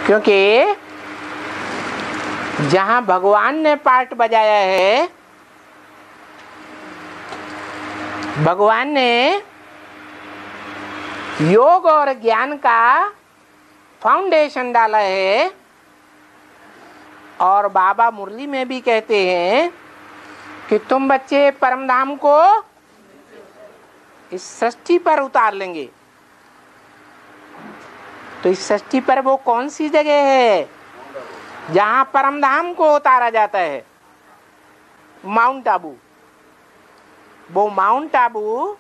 क्योंकि जहां भगवान ने पार्ट बजाया है, भगवान ने योग और ज्ञान का फाउंडेशन डाला है। और बाबा मुरली में भी कहते हैं कि तुम बच्चे परमधाम को इस सृष्टि पर उतार लेंगे। तो इस सृष्टि पर वो कौन सी जगह है जहां परमधाम को उतारा जाता है? माउंट आबू। वो माउंट आबू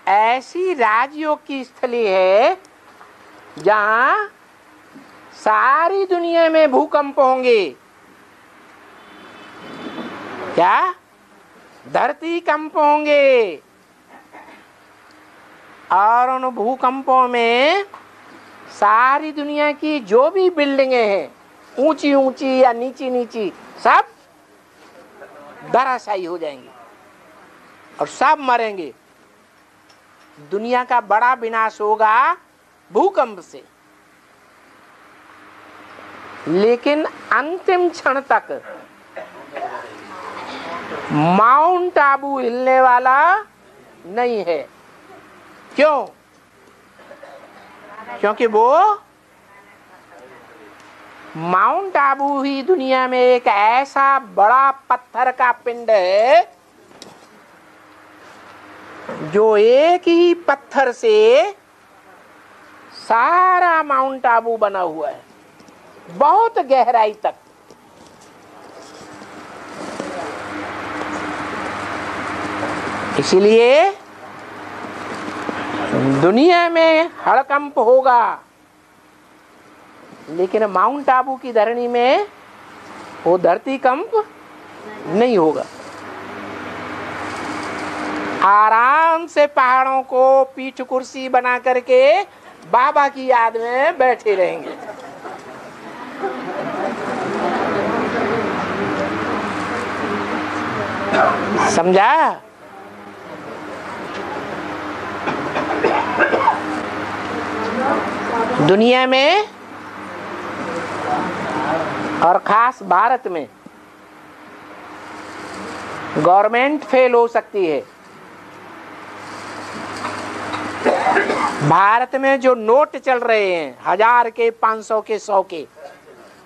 ऐसी राजयोग की स्थली है जहां सारी दुनिया में भूकंप होंगे। क्या? धरती कंप होंगे। और उन भूकंपों में सारी दुनिया की जो भी बिल्डिंगें हैं, ऊंची ऊंची या नीची नीची, सब धराशायी हो जाएंगी और सब मरेंगे। दुनिया का बड़ा विनाश होगा भूकंप से। लेकिन अंतिम क्षण तक माउंट आबू हिलने वाला नहीं है। क्यों? क्योंकि वो माउंट आबू ही दुनिया में एक ऐसा बड़ा पत्थर का पिंड है जो एक ही पत्थर से सारा माउंट आबू बना हुआ है, बहुत गहराई तक। इसलिए दुनिया में हड़कंप होगा, लेकिन माउंट आबू की धरणी में वो धरती कंप नहीं होगा। आराम से पहाड़ों को पीठ कुर्सी बना करके बाबा की याद में बैठे रहेंगे। समझा? दुनिया में और खास भारत में गवर्नमेंट फेल हो सकती है। भारत में जो नोट चल रहे हैं 1000 के, 500 के, 100 के,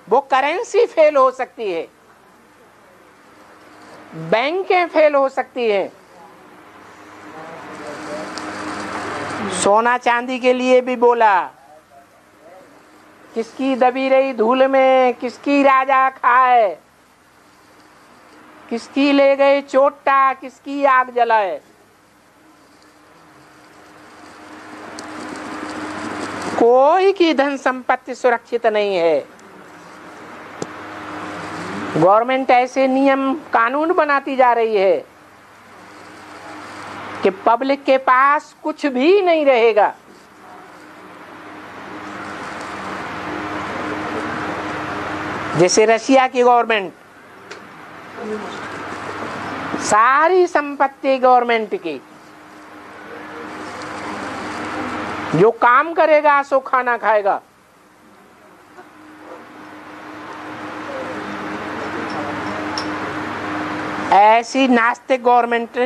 वो करेंसी फेल हो सकती है, बैंकें फेल हो सकती हैं। सोना चांदी के लिए भी बोला, किसकी दबी रही धूल में किसकी राजा खाए, किसकी ले गए चोटा किसकी आग जलाए। कोई की धन संपत्ति सुरक्षित नहीं है। गवर्नमेंट ऐसे नियम कानून बनाती जा रही है कि पब्लिक के पास कुछ भी नहीं रहेगा। जैसे रशिया की गवर्नमेंट, सारी संपत्ति गवर्नमेंट की, जो काम करेगा सो खाना खाएगा। ऐसी नास्तिक गवर्नमेंट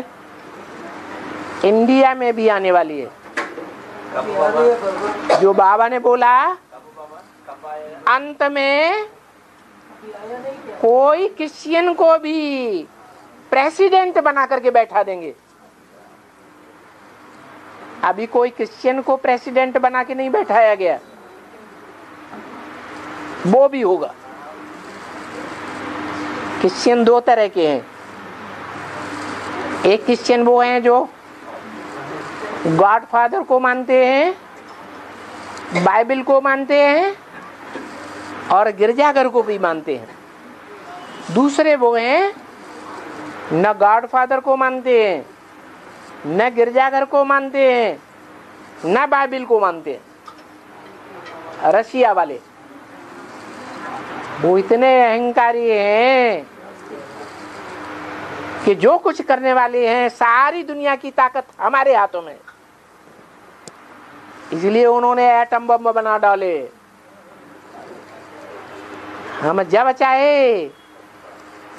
इंडिया में भी आने वाली है। जो बाबा ने बोला, अंत में कोई क्रिश्चियन को भी प्रेसिडेंट बना करके बैठा देंगे। अभी कोई क्रिश्चियन को प्रेसिडेंट बना के नहीं बैठाया गया, वो भी होगा। क्रिश्चियन दो तरह के हैं। एक क्रिश्चियन वो हैं जो गॉड फादर को मानते हैं, बाइबल को मानते हैं और गिरजाघर को भी मानते हैं। दूसरे वो हैं न गॉड फादर को मानते हैं, न गिरजाघर को मानते हैं, न बाइबल को मानते हैं। रशिया वाले वो इतने अहंकारी हैं कि जो कुछ करने वाले हैं, सारी दुनिया की ताकत हमारे हाथों में। इसलिए उन्होंने एटम बम बना डाले। हम जब चाहे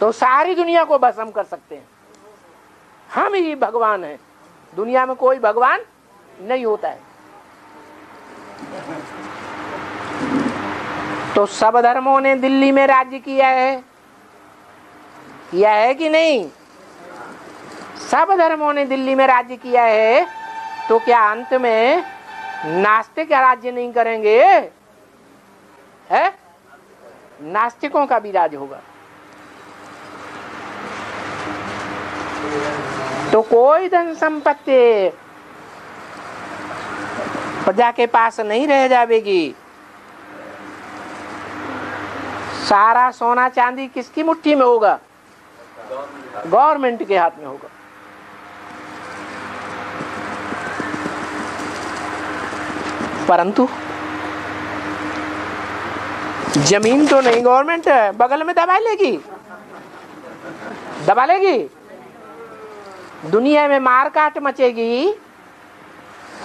तो सारी दुनिया को भस्म कर सकते हैं। हम ही भगवान हैं, दुनिया में कोई भगवान नहीं होता है। तो सब धर्मों ने दिल्ली में राज्य किया है कि नहीं? सब धर्मों ने दिल्ली में राज्य किया है, तो क्या अंत में नास्तिक राज्य नहीं करेंगे? है, नास्तिकों का भी राज होगा। तो कोई धन संपत्ति प्रजा के पास नहीं रह जाएगी। सारा सोना चांदी किसकी मुट्ठी में होगा? गवर्नमेंट के हाथ में होगा। परंतु जमीन तो नहीं गवर्नमेंट है, बगल में दबा लेगी। दुनिया में मारकाट मचेगी,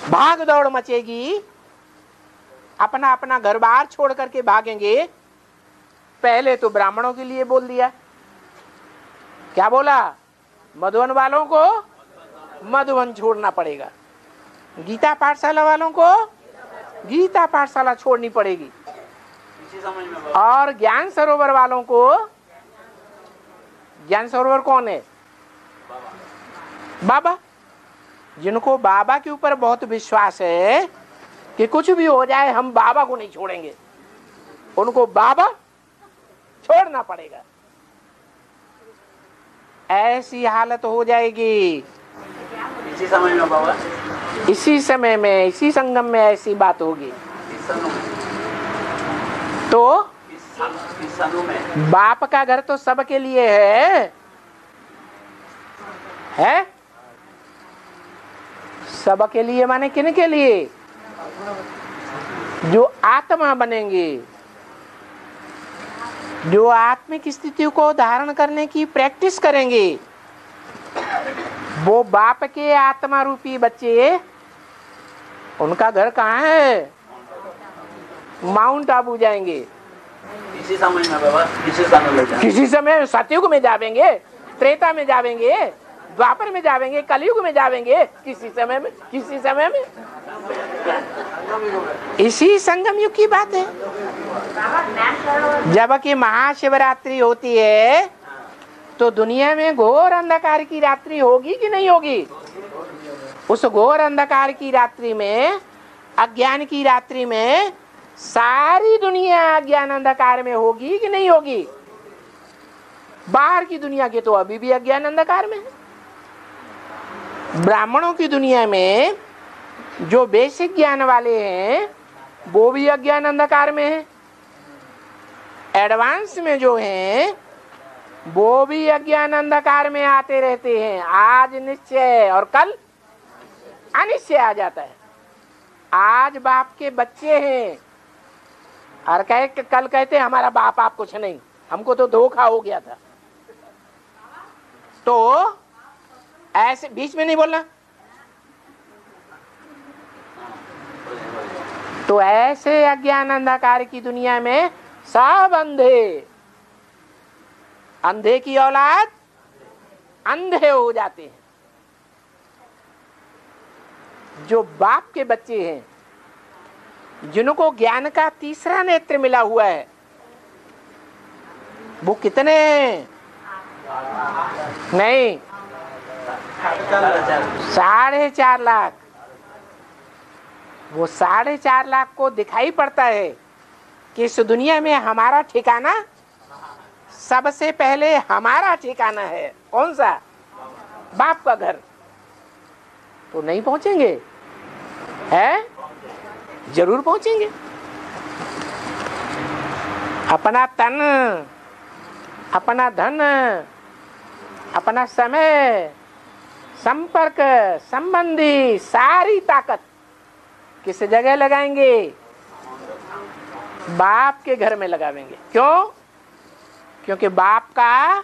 भाग दौड़ मचेगी, अपना अपना घर बार छोड़ करके भागेंगे। पहले तो ब्राह्मणों के लिए बोल दिया, क्या बोला? मधुबन वालों को मधुबन छोड़ना पड़ेगा, गीता पाठशाला वालों को गीता पाठशाला छोड़नी पड़ेगी, और ज्ञान सरोवर वालों को, ज्ञान सरोवर कौन है? बाबा। जिनको बाबा के ऊपर बहुत विश्वास है कि कुछ भी हो जाए हम बाबा को नहीं छोड़ेंगे, उनको बाबा छोड़ना पड़ेगा। ऐसी हालत हो जाएगी इसी समय में बाबा, इसी समय में, इसी संगम में ऐसी बात होगी। तो इस समय में बाप का घर तो सबके लिए है? सबके लिए माने किन के लिए? जो आत्मा बनेंगे, जो आत्मिक स्थिति को धारण करने की प्रैक्टिस करेंगे, वो बाप के आत्मा रूपी बच्चे, उनका घर कहाँ है? माउंट आबू जाएंगे। इसी समय में बाबा, इसी समय में, किसी समय सतयुग में जावेंगे, त्रेता में जावेंगे, द्वापर में जावेंगे, कलयुग में जावेंगे, किसी समय में इसी संगम युग की बात है। जबकि महाशिवरात्रि होती है तो दुनिया में घोर अंधकार की रात्रि होगी कि नहीं होगी? उस घोर अंधकार की रात्रि में, अज्ञान की रात्रि में, सारी दुनिया अज्ञान अंधकार में होगी कि नहीं होगी? बाहर की दुनिया के तो अभी भी अज्ञान अंधकार में है। ब्राह्मणों की दुनिया में जो बेसिक ज्ञान वाले हैं वो भी अज्ञान अंधकार में है। एडवांस में जो हैं वो भी अज्ञान अंधकार में आते रहते हैं। आज निश्चय और कल अनिश्चय आ जाता है। आज बाप के बच्चे हैं और कल कहते हैं हमारा बाप आप कुछ नहीं, हमको तो धोखा हो गया था। तो ऐसे बीच में नहीं बोलना। तो ऐसे अज्ञान अंधकार की दुनिया में सब अंधे की औलाद अंधे हो जाते हैं। जो बाप के बच्चे हैं, जिनको ज्ञान का तीसरा नेत्र मिला हुआ है, वो कितने? नहीं, 4.5 लाख। वो 4.5 लाख को दिखाई पड़ता है कि इस दुनिया में हमारा ठिकाना, सबसे पहले हमारा ठिकाना है। कौन सा? बाप का घर। तो नहीं पहुंचेंगे? है? जरूर पहुंचेंगे। अपना तन, अपना धन, अपना समय, संपर्क, संबंधी, सारी ताकत किस जगह लगाएंगे? बाप के घर में लगावेंगे। क्यों? क्योंकि बाप का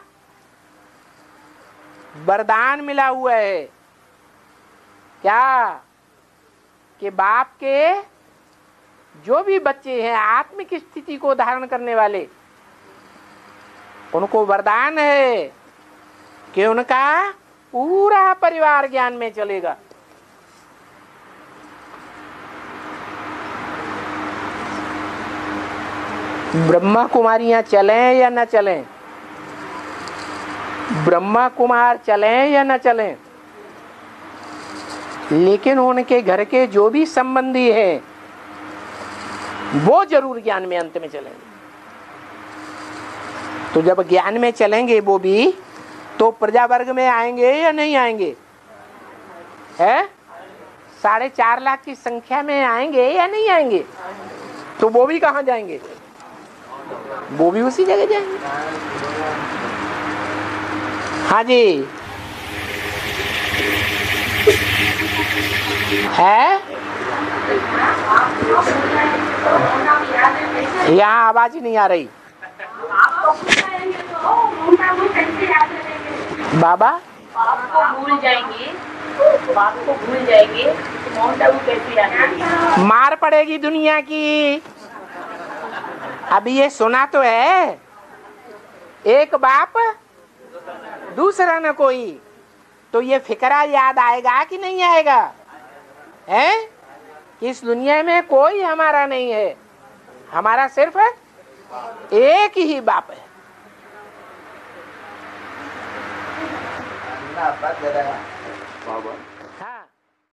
वरदान मिला हुआ है। क्या? कि बाप के जो भी बच्चे हैं आत्मिक स्थिति को धारण करने वाले, उनको वरदान है कि उनका पूरा परिवार ज्ञान में चलेगा। ब्रह्मा कुमारियां चलें या न चलें, ब्रह्मा कुमार चलें या न चलें, लेकिन उनके घर के जो भी संबंधी हैं वो जरूर ज्ञान में अंत में चलेंगे। तो जब ज्ञान में चलेंगे वो भी, तो प्रजा वर्ग में आएंगे या नहीं आएंगे? है 4.5 लाख की संख्या में आएंगे या नहीं आएंगे? तो वो भी कहाँ जाएंगे? वो भी उसी जगह जाएंगे। हाँ जी, है यहाँ आवाज ही नहीं आ रही। बाबा आपको भूल जाएंगे, आपको भूल जाएंगे तो माउंट आबू कैसे याद करेंगे? मार पड़ेगी दुनिया की। अभी ये सुना तो है, एक बाप दूसरा न कोई, तो ये फिक्रा याद आएगा कि नहीं आएगा? है कि इस दुनिया में कोई हमारा नहीं है, हमारा सिर्फ एक ही बाप है। बाबा